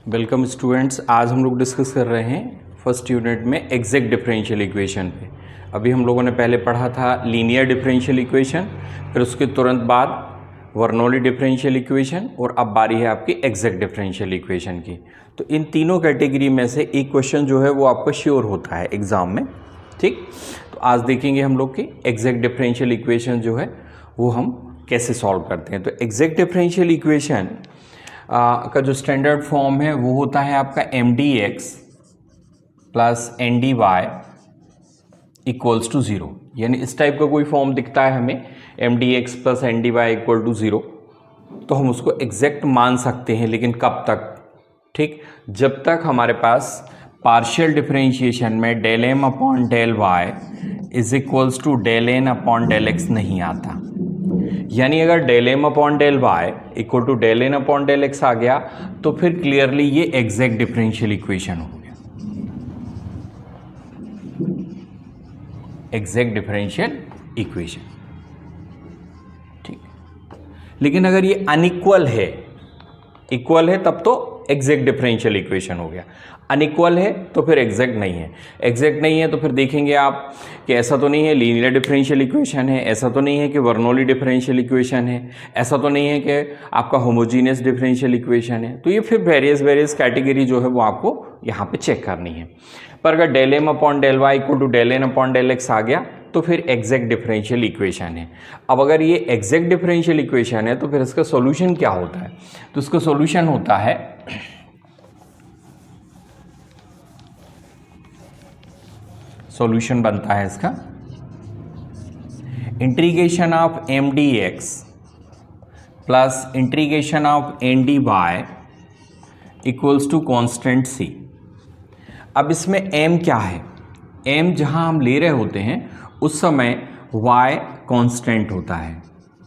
Welcome students. आज हम लोग डिस्कस कर रहे हैं फर्स्ट यूनिट में एग्जैक्ट डिफरेंशियल इक्वेशन पे। अभी हम लोगों ने पहले पढ़ा था लीनियर डिफरेंशियल इक्वेशन, फिर उसके तुरंत बाद बर्नौली डिफरेंशियल इक्वेशन, और अब बारी है आपकी एग्जैक्ट डिफरेंशियल इक्वेशन की। तो इन तीनों कैटेगरी में से एक क्वेश्चन जो है वो आपका श्योर होता है एग्ज़ाम में, ठीक। तो आज देखेंगे हम लोग कि एग्जैक्ट डिफरेंशियल इक्वेशन जो है वो हम कैसे सॉल्व करते हैं। तो एग्जैक्ट डिफरेंशियल इक्वेशन का जो स्टैंडर्ड फॉर्म है वो होता है आपका mdx plus dy equals to 0। यानी इस टाइप का कोई फॉर्म दिखता है हमें mdx plus dy equal to 0, तो हम उसको एग्जैक्ट मान सकते हैं। लेकिन कब तक? ठीक, जब तक हमारे पास पार्शियल डिफरेंशिएशन में del m upon del y is equals to del n upon del x नहीं आता। यानी अगर del m upon del y equal to del n upon del x आ गया तो फिर क्लियरली ये एग्जैक्ट डिफरेंशियल इक्वेशन हो गया, एग्जैक्ट डिफरेंशियल इक्वेशन। ठीक, लेकिन अगर ये अनइक्वल है, इक्वल है तब तो एग्जैक्ट डिफरेंशियल इक्वेशन हो गया, अनइक्वल है तो फिर एग्जैक्ट नहीं है। एग्जैक्ट नहीं है तो फिर देखेंगे आप कि ऐसा तो नहीं है लीनियर डिफरेंशियल इक्वेशन है, ऐसा तो नहीं है कि बर्नौली डिफरेंशियल इक्वेशन है, ऐसा तो नहीं है कि आपका होमोजीनियस डिफरेंशियल इक्वेशन है। तो ये फिर वेरियस कैटेगरी जो है वो आपको यहाँ पे चेक करनी है। पर अगर del m upon del y equal to del n upon del x आ गया तो फिर एग्जैक्ट डिफरेंशियल इक्वेशन है। अब अगर ये एग्जैक्ट डिफरेंशियल इक्वेशन है तो फिर इसका सॉल्यूशन क्या होता है? तो इसका सॉल्यूशन होता है सॉल्यूशन बनता है इसका integration of mdx plus integration of dy equals to constant c। अब इसमें m क्या है? m जहां हम ले रहे होते हैं उस समय y कांस्टेंट होता है,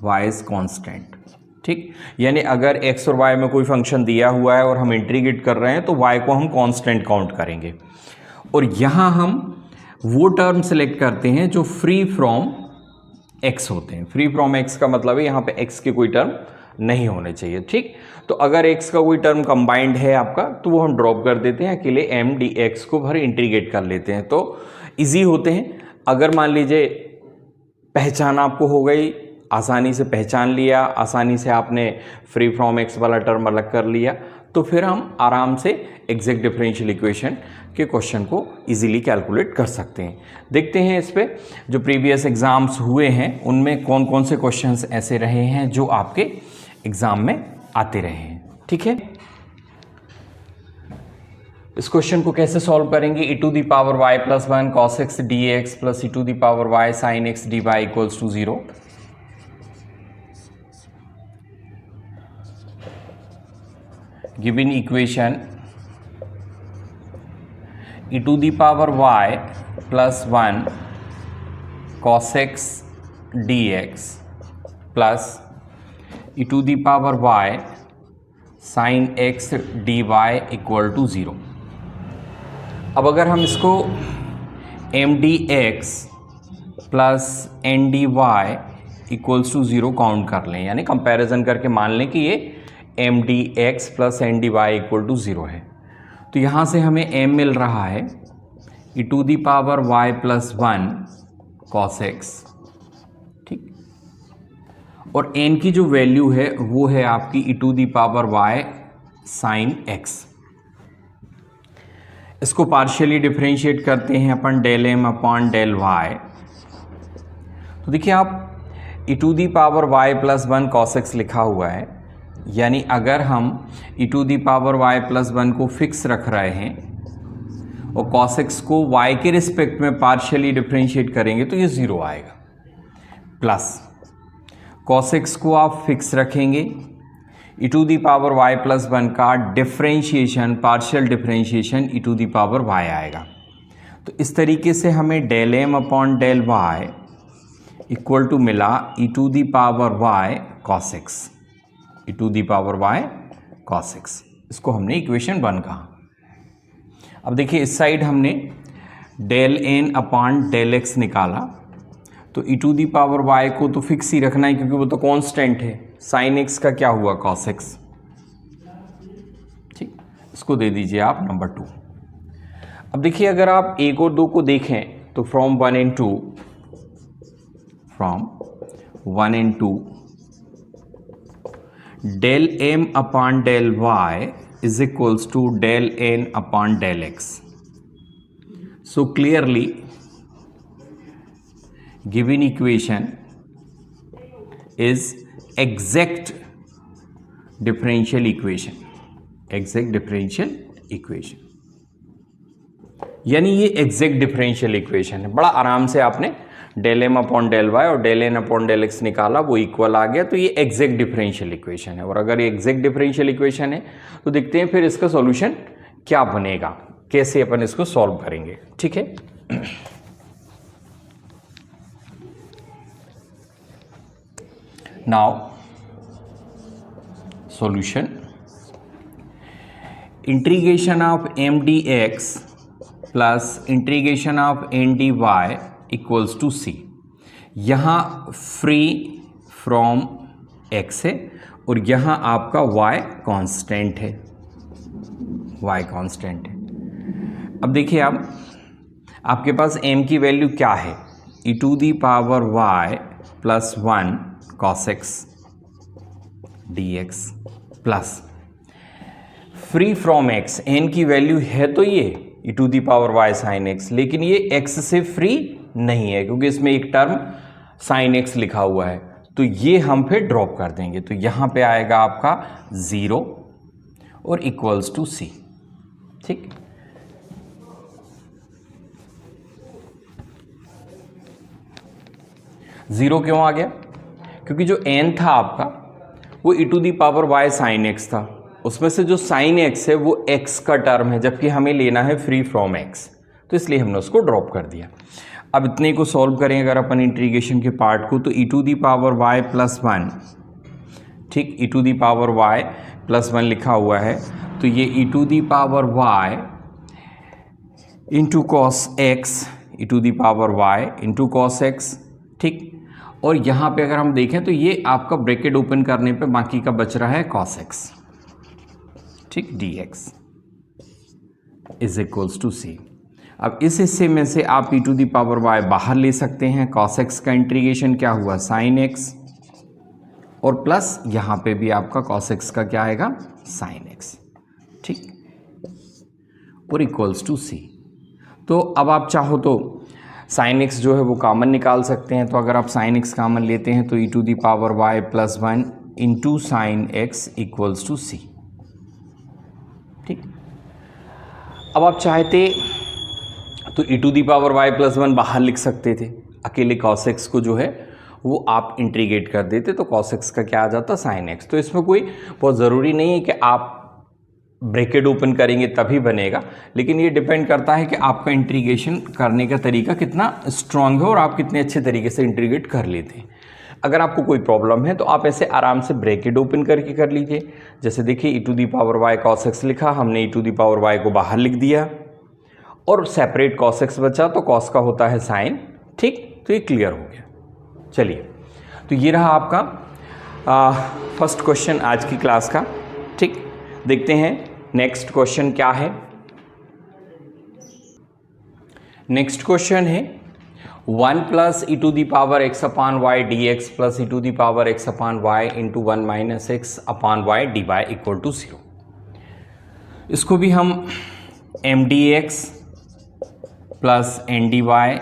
y इज कांस्टेंट। ठीक, यानी अगर x और y में कोई फंक्शन दिया हुआ है और हम इंटीग्रेट कर रहे हैं तो y को हम कांस्टेंट काउंट करेंगे। और यहां हम वो टर्म सेलेक्ट करते हैं जो फ्री फ्रॉम x होते हैं। फ्री फ्रॉम x का मतलब है यहाँ पे x के कोई टर्म नहीं होने चाहिए। ठीक, तो अगर x का कोई टर्म कंबाइंड है आपका तो वो हम ड्रॉप कर देते हैं, अकेले m dx को भर इंटीग्रेट कर लेते हैं तो इजी होते हैं। अगर मान लीजिए पहचान आपको हो गई, आसानी से पहचान लिया, आसानी से आपने फ्री फ्रॉम x वाला टर्म अलग कर लिया, तो फिर हम आराम से एग्जैक्ट डिफरेंशियल इक्वेशन के क्वेश्चन को इजीली कैलकुलेट कर सकते हैं। देखते हैं इस पे जो प्रीवियस एग्जाम्स हुए हैं उनमें कौन कौन से क्वेश्चंस ऐसे रहे हैं जो आपके एग्जाम में आते रहे हैं। ठीक है, इस क्वेश्चन को कैसे सॉल्व करेंगे? e to the power y plus 1 cos x dx plus e to the power y sin x dy equals to 0। Given equation e to the power y plus 1 cos x dx plus e to the power y sin x dy equal to 0। अब अगर हम इसको mdx plus ndy equals to 0 count कर लें, यानी comparison करके मान लें कि ये mdx plus ndy equal to 0 है, तो यहाँ से हमें m मिल रहा है e to the power y plus 1 cos x। ठीक, और n की जो वैल्यू है वो है आपकी e to the power y sin x। इसको पार्शियली डिफरेंशिएट करते हैं अपन del m upon del y। तो देखिए आप e to the power y plus 1 cos x लिखा हुआ है, यानी अगर हम e to the power y plus 1 को फिक्स रख रहे हैं और cos x को y के रिस्पेक्ट में पार्शियली डिफरेंशिएट करेंगे तो ये 0 आएगा, प्लस cos x को आप फिक्स रखेंगे, e to the power y plus 1 का differentiation, partial differentiation e to the power y आएगा। तो इस तरीके से हमें del m upon del y equal to मिला e to the power y cos x, e to the power y cos x। इसको हमने इक्वेशन 1 कहा। अब देखिए इस साइड हमने del n upon del x निकाला, तो e to the power y को तो फिक्स ही रखना है क्योंकि वो तो कांस्टेंट है। sin x का क्या हुआ? cos x। ठीक, इसको दे दीजिए आप नंबर 2। अब देखिए अगर आप 1 और 2 को देखें तो from 1 and 2 del m upon del y is equals to del n upon del x. So clearly given equation is exact differential equation. Exact differential equation यानी ये एग्जैक्ट डिफरेंशियल इक्वेशन है। बड़ा आराम से आपने del m upon del y और del n upon del x निकाला, वो इक्वल आ गया, तो ये एग्जैक्ट डिफरेंशियल इक्वेशन है। और अगर ये एग्जैक्ट डिफरेंशियल इक्वेशन है तो देखते हैं फिर इसका सॉल्यूशन क्या बनेगा, कैसे अपन इसको सॉल्व करेंगे। ठीक है, now solution, integration of m d x plus integration of n d y equals to c. यहाँ फ्री फ्रॉम एक्स है और यहाँ आपका y कांस्टेंट है, y कांस्टेंट है। अब देखिए आप, आपके पास m की वैल्यू क्या है, e to the power y plus 1 cos x dx plus free from x, n की वैल्यू है तो ये e to the power y sine x, लेकिन ये x से फ्री नहीं है क्योंकि इसमें एक टर्म साइन x लिखा हुआ है, तो ये हम फिर ड्रॉप कर देंगे। तो यहां पे आएगा आपका 0 और इक्वल्स टू c। ठीक, जीरो क्यों आ गया, क्योंकि जो n था आपका वो e to the power y sine x था, उसमें से जो साइन x है वो x का टर्म है, जबकि हमें लेना है फ्री फ्रॉम x, तो इसलिए हमने उसको ड्रॉप कर दिया। अब इतने को सॉल्व करें अगर अपन इंटीग्रेशन के पार्ट को, तो e to the power y plus 1, ठीक, e to the power y plus 1 लिखा हुआ है, तो ये e to the power y into cos x, e to the power y into cos x, ठीक। और यहाँ पे अगर हम देखें तो ये आपका ब्रैकेट ओपन करने पे बाकी का बच रहा है cos x, ठीक, dx is equals to c। अब इस हिस्से में से आप e to the power y बाहर ले सकते हैं, cos x का इंटीग्रेशन क्या हुआ sin x, और प्लस यहाँ पे भी आपका cos x का क्या आएगा sin x, ठीक, और इक्वल्स टू c। तो अब आप चाहो तो sin x जो है वो कॉमन निकाल सकते हैं, तो अगर आप sin x कॉमन लेते हैं तो e to the power y plus 1 into sine x equals to c, ठीक। अब आप चाहते तो e to the power y plus 1 बाहर लिख सकते थे, अकेले cos x को जो है वो आप इंटीग्रेट कर देते तो cos x का क्या आ जाता sin x। तो इसमें कोई बहुत ज़रूरी नहीं है कि आप ब्रैकेट ओपन करेंगे तभी बनेगा, लेकिन ये डिपेंड करता है कि आपका इंटीग्रेशन करने का तरीका कितना स्ट्रांग है और आप कितने अच्छे तरीके से इंटीग्रेट कर लेते हैं। अगर आपको कोई प्रॉब्लम है तो आप ऐसे आराम से ब्रैकेट ओपन करके कर लीजिए। जैसे देखिए e to the power y cos x लिखा, हमने e to the power y को बाहर लिख दिया और सेपरेट cos x बचा, तो cos का होता है साइन, ठीक, तो ये क्लियर हो गया। चलिए, तो ये रहा आपका फर्स्ट क्वेश्चन आज की क्लास का, ठीक। देखते हैं नेक्स्ट क्वेश्चन क्या है। नेक्स्ट क्वेश्चन है 1 plus e to the power x upon y d x plus e to the power x upon y into 1 minus x upon y d y equal to 0। इसको भी हम m d x plus n d y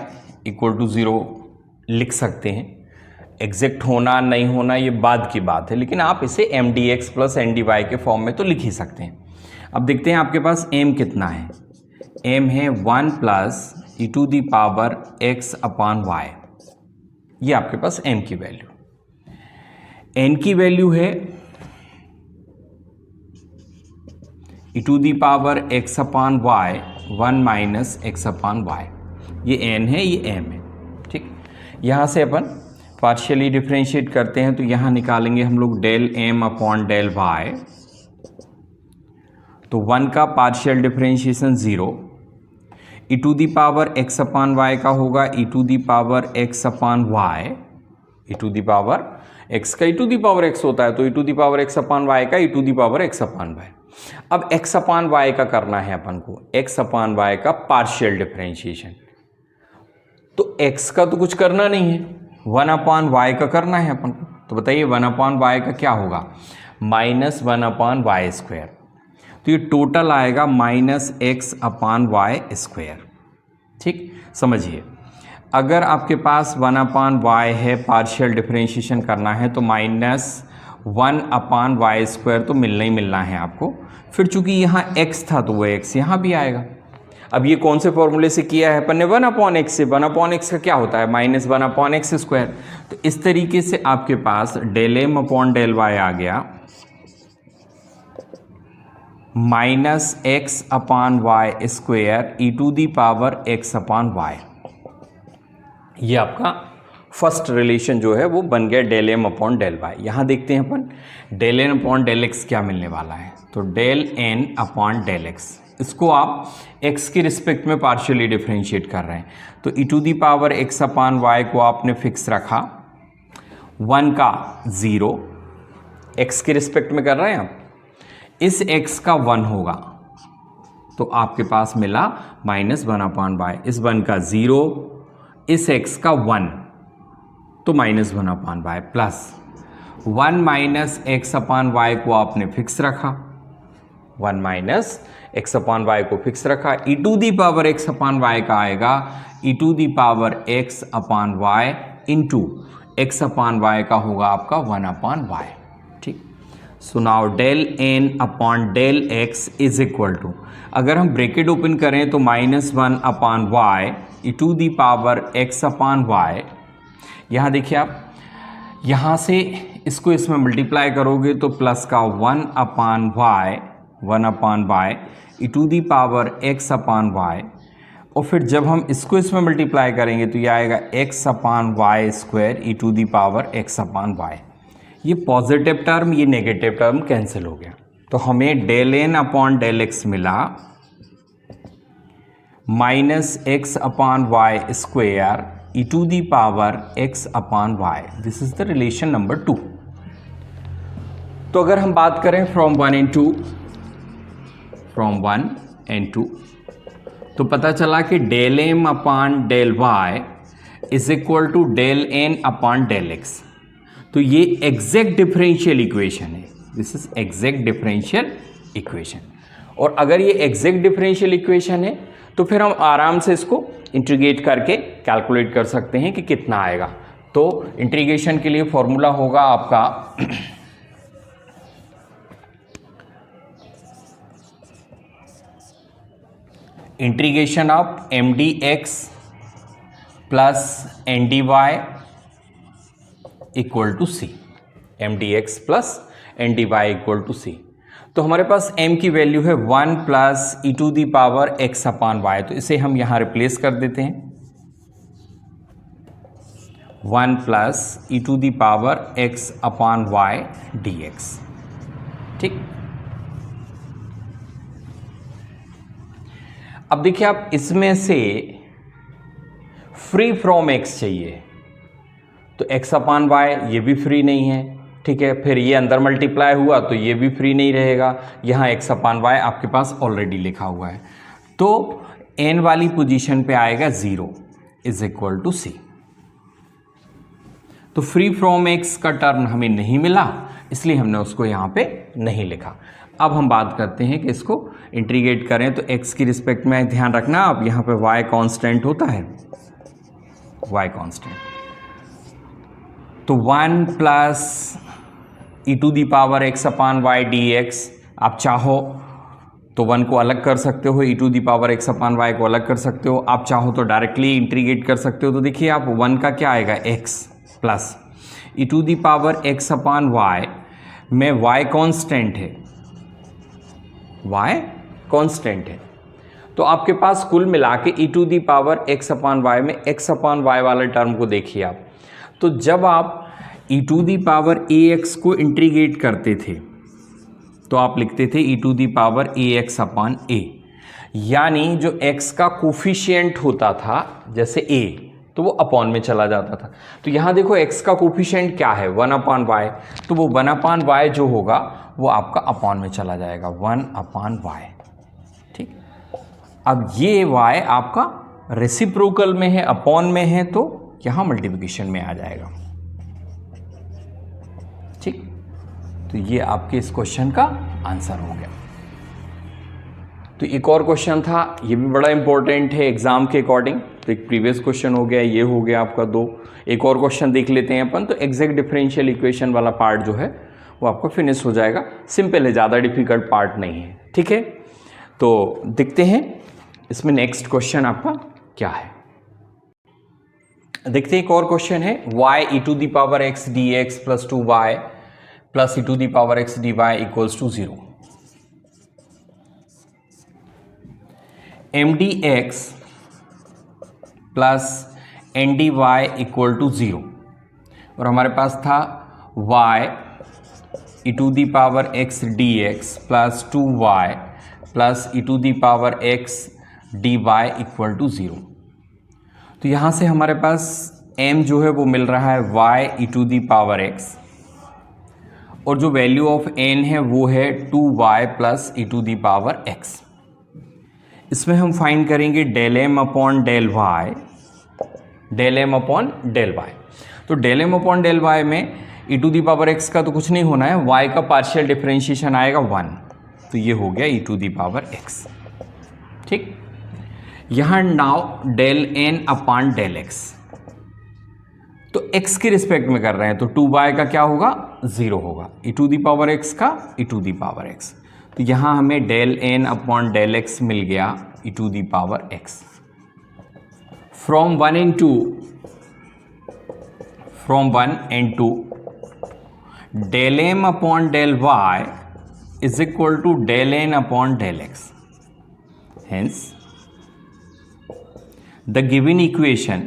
equal to 0 लिख सकते हैं। Exact होना नहीं होना ये बाद की बात है, लेकिन आप इसे m d x plus n d y के फॉर्म में तो लिख ही सकते हैं। अब देखते हैं आपके पास m कितना है। m है 1 plus e to the power x upon y, ये आपके पास m की वैल्यू। n की वैल्यू है e to the power x upon y 1 minus x upon y, ये n है, ये m है, ठीक। यहाँ से अपन पार्शियली डिफ्रेंशिएट करते हैं, तो यहाँ निकालेंगे हम लोग del m upon del y, तो 1 का partial differentiation 0, e to the power x upon y का होगा e to the power x upon y, e to the power x का e to the power x होता है, तो e to the power x upon y का e to the power x upon y. अब x upon y का करना है अपन को, x अपान वाई का पार्शियल डिफरेंशिएशन। तो x का तो कुछ करना नहीं है, 1 अपान वाई का करना है अपन को। तो बताइए 1 अपान वाई का क्या होगा, -1 अपान वाई स्क्वायर। तो ये टोटल आएगा -x अपान वाई स्क्वायर। ठीक, समझिए अगर आपके पास 1 अपान वाई है, पार्शियल डिफरेंशिएशन करना है तो -1 अपान वाई स्क्वायर तो मिलना ही मिलना है आपको। फिर चूंकि यहाँ x था तो वो x यहाँ भी आएगा। अब ये कौन से फॉर्मूले से किया है अपन ने, 1 अपॉन एक्स से। 1 अपॉन एक्स का क्या होता है, -1 अपॉन एक्स स्क्वायर। तो इस तरीके से आपके पास del m upon del y आ गया, -x upon y square e to the power x upon y. ये आपका फर्स्ट रिलेशन जो है वो बन गया del m upon del y. यहाँ देखते हैं अपन del n upon del x क्या मिलने वाला है। तो del n upon del x, इसको आप x के रिस्पेक्ट में पार्शियली डिफरेंशिएट कर रहे हैं। तो e to the power x upon y को आपने फिक्स रखा, 1 का 0 x के रिस्पेक्ट में कर रहे हैं आप, इस x का 1 होगा तो आपके पास मिला -1 अपान वाई। इस 1 का 0, इस x का 1 तो -1 upon y plus 1 minus x upon y को आपने फिक्स रखा, 1 माइनस एक्स अपान वाई को फिक्स रखा। E to the power x upon y का आएगा e to the power x upon y into x upon y का होगा आपका 1 अपान वाई। ठीक, so now del n upon del x is equal to, अगर हम bracket open करें तो -1 upon y e to the power x upon y. यहाँ देखिए आप, यहाँ से इसको इसमें मल्टीप्लाई करोगे तो प्लस का 1 upon y, 1 upon y e to the power x upon y, और फिर जब हम इसको इसमें मल्टीप्लाई करेंगे तो ये आएगा x upon y square e to the power x upon y. ये पॉजिटिव टर्म, ये नेगेटिव टर्म कैंसिल हो गया, तो हमें del n upon del x मिला -x upon y square e to the power x upon y. This is the relation number 2। तो अगर हम बात करें फ्रॉम 1 एंड 2, तो पता चला कि del m upon del y is equal to del n upon del x. तो ये एग्जैक्ट डिफरेंशियल इक्वेशन है, this is exact differential equation. और अगर ये एग्जैक्ट डिफरेंशियल इक्वेशन है तो फिर हम आराम से इसको इंटीग्रेट करके कैलकुलेट कर सकते हैं कि कितना आएगा। तो इंटीग्रेशन के लिए फॉर्मूला होगा आपका integration of m d x plus n d y equal to c, m d x plus n d y equal to c. तो हमारे पास m की वैल्यू है 1 plus e to the power x upon y, तो इसे हम यहां replace कर देते हैं, 1 plus e to the power x upon y d x. ठीक, अब देखिए आप इसमें से फ्री फ्रॉम x चाहिए, तो x अपान वाई ये भी फ्री नहीं है। ठीक है, फिर ये अंदर मल्टीप्लाई हुआ तो ये भी फ्री नहीं रहेगा, यहाँ x अपान वाई आपके पास ऑलरेडी लिखा हुआ है। तो n वाली पोजीशन पे आएगा 0 इज इक्वल टू सी। तो फ्री फ्रॉम x का टर्म हमें नहीं मिला, इसलिए हमने उसको यहाँ पे नहीं लिखा। अब हम बात करते हैं कि इसको इंटीग्रेट करें, तो x की रिस्पेक्ट में ध्यान रखना आप, यहाँ पे y कांस्टेंट होता है, y कांस्टेंट। तो 1 plus e to the power x upon y d x, आप चाहो तो 1 को अलग कर सकते हो, e to the power x upon y को अलग कर सकते हो, आप चाहो तो डायरेक्टली इंटीग्रेट कर सकते हो। तो देखिए आप 1 का क्या आएगा x plus e to the power x upon y में y कांस्टेंट है, y कांस्टेंट है, तो आपके पास कुल मिला के e to the power x upon y में x अपान वाई वाले टर्म को देखिए आप। तो जब आप e to the power a x को इंटीग्रेट करते थे तो आप लिखते थे e to the power a x upon a, यानी जो x का कोफिशिएंट होता था, जैसे a, तो वो अपॉन में चला जाता था। तो यहाँ देखो x का कोफिशिएंट क्या है 1/y, तो वो 1/y जो होगा वो आपका अपॉन में चला जाएगा 1/y। ठीक, अब ये y आपका रेसिप्रोकल में है, अपॉन में है, तो यहाँ मल्टीप्लिकेशन में आ जाएगा। ठीक, तो ये आपके इस क्वेश्चन का आंसर हो गया। तो एक और क्वेश्चन था, ये भी बड़ा इंपॉर्टेंट है एग्जाम के अकॉर्डिंग। तो एक प्रीवियस क्वेश्चन हो गया, ये हो गया आपका 2। एक और क्वेश्चन देख लेते हैं अपन, तो एग्जैक्ट डिफरेंशियल इक्वेशन वाला पार्ट जो है वो आपका फिनिश हो जाएगा। सिंपल है, ज़्यादा डिफिकल्ट पार्ट नहीं है। ठीक है, तो देखते हैं इसमें नेक्स्ट क्वेश्चन आपका क्या है। देखते हैं, एक और क्वेश्चन है y e⁻x dx + 2y + e⁻x dy = 0। mdx + ndy = 0, और हमारे पास था y e⁻x dx + 2y + e⁻x dy = 0। तो यहाँ से हमारे पास m जो है वो मिल रहा है y e⁻x, और जो वैल्यू ऑफ n है वो है 2y + e⁻x। इसमें हम फाइंड करेंगे del m/del y, del m/del y। तो del m/del y में e⁻x का तो कुछ नहीं होना है, y का पार्शियल डिफरेंशिएशन आएगा 1, तो ये हो गया e⁻x। ठीक, यहाँ नाउ del n/del x, तो x के रिस्पेक्ट में कर रहे हैं, तो 2y का क्या होगा 0 होगा, e⁻x का e⁻x। तो यहाँ हमें del n/del x मिल गया e⁻x। From 1 and 2 del m/del y = del n/del x। Hence the given equation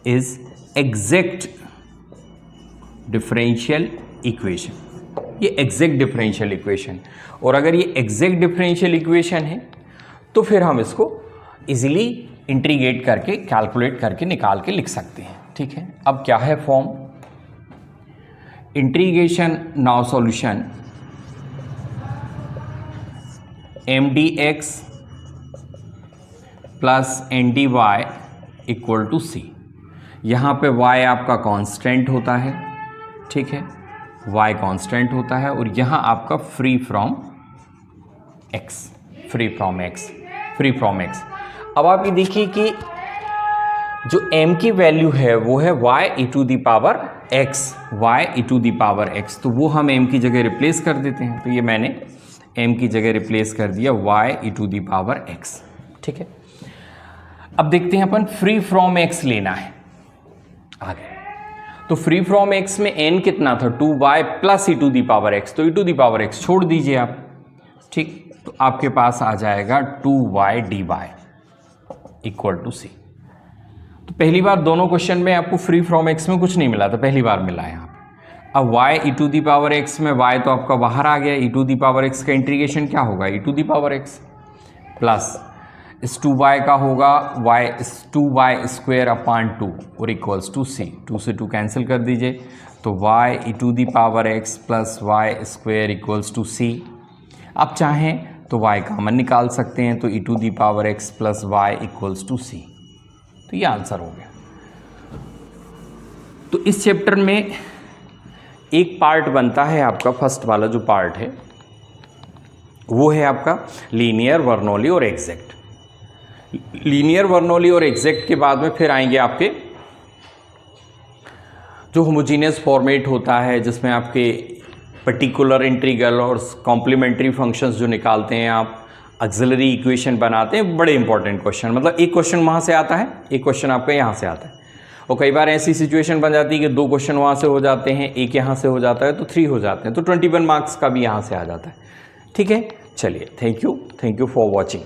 is exact differential equation. ये एग्जैक्ट डिफरेंशियल इक्वेशन, और अगर ये एग्जैक्ट डिफरेंशियल इक्वेशन है तो फिर हम इसको इजीली इंटीग्रेट करके, कैलकुलेट करके निकाल के लिख सकते हैं। ठीक है, अब क्या है form, integration now solution mdx + ndy = c। यहाँ पे y आपका कांस्टेंट होता है, ठीक है, y कांस्टेंट होता है, और यहाँ आपका फ्री फ्रॉम x। अब आप ये देखिए कि जो m की वैल्यू है वो है y e⁻x, तो वो हम m की जगह रिप्लेस कर देते हैं। तो ये मैंने m की जगह रिप्लेस कर दिया y e⁻x। ठीक है, अब देखते हैं अपन फ्री फ्रॉम x लेना है आगे। तो फ्री फ्रॉम x में n कितना था 2y + e⁻x, तो e⁻x छोड़ दीजिए आप। ठीक, तो आपके पास आ जाएगा 2y dy = c। तो पहली बार दोनों क्वेश्चन में आपको फ्री फ्रॉम x में कुछ नहीं मिला था, पहली बार मिला है यहाँ पे। अब y e⁻x में y तो आपका बाहर आ गया, e⁻x का इंटीग्रेशन क्या होगा e⁻x प्लस इस 2y का होगा y² और इक्वल्स टू c। 2 से 2 कैंसिल कर दीजिए, तो y e⁻x + y² = c। आप चाहें तो y कॉमन निकाल सकते हैं, तो e⁻x + y = c। तो ये आंसर हो गया। तो इस चैप्टर में एक पार्ट बनता है आपका, फर्स्ट वाला जो पार्ट है वो है आपका लीनियर, बर्नौली और एग्जैक्ट। लीनियर, बर्नौली और एग्जैक्ट के बाद में फिर आएंगे आपके जो होमोजीनियस फॉर्मेट होता है, जिसमें आपके पर्टिकुलर इंटीग्रल और कॉम्प्लीमेंट्री फंक्शंस जो निकालते हैं आप, ऑक्सिलरी इक्वेशन बनाते हैं। बड़े इंपॉर्टेंट क्वेश्चन, मतलब एक क्वेश्चन वहाँ से आता है, एक क्वेश्चन आपका यहाँ से आता है, और कई बार ऐसी सिचुएशन बन जाती है कि 2 क्वेश्चन वहाँ से हो जाते हैं, एक यहाँ से हो जाता है, तो 3 हो जाते हैं, तो 21 मार्क्स का भी यहाँ से आ जाता है। ठीक है, चलिए, थैंक यू फॉर वॉचिंग।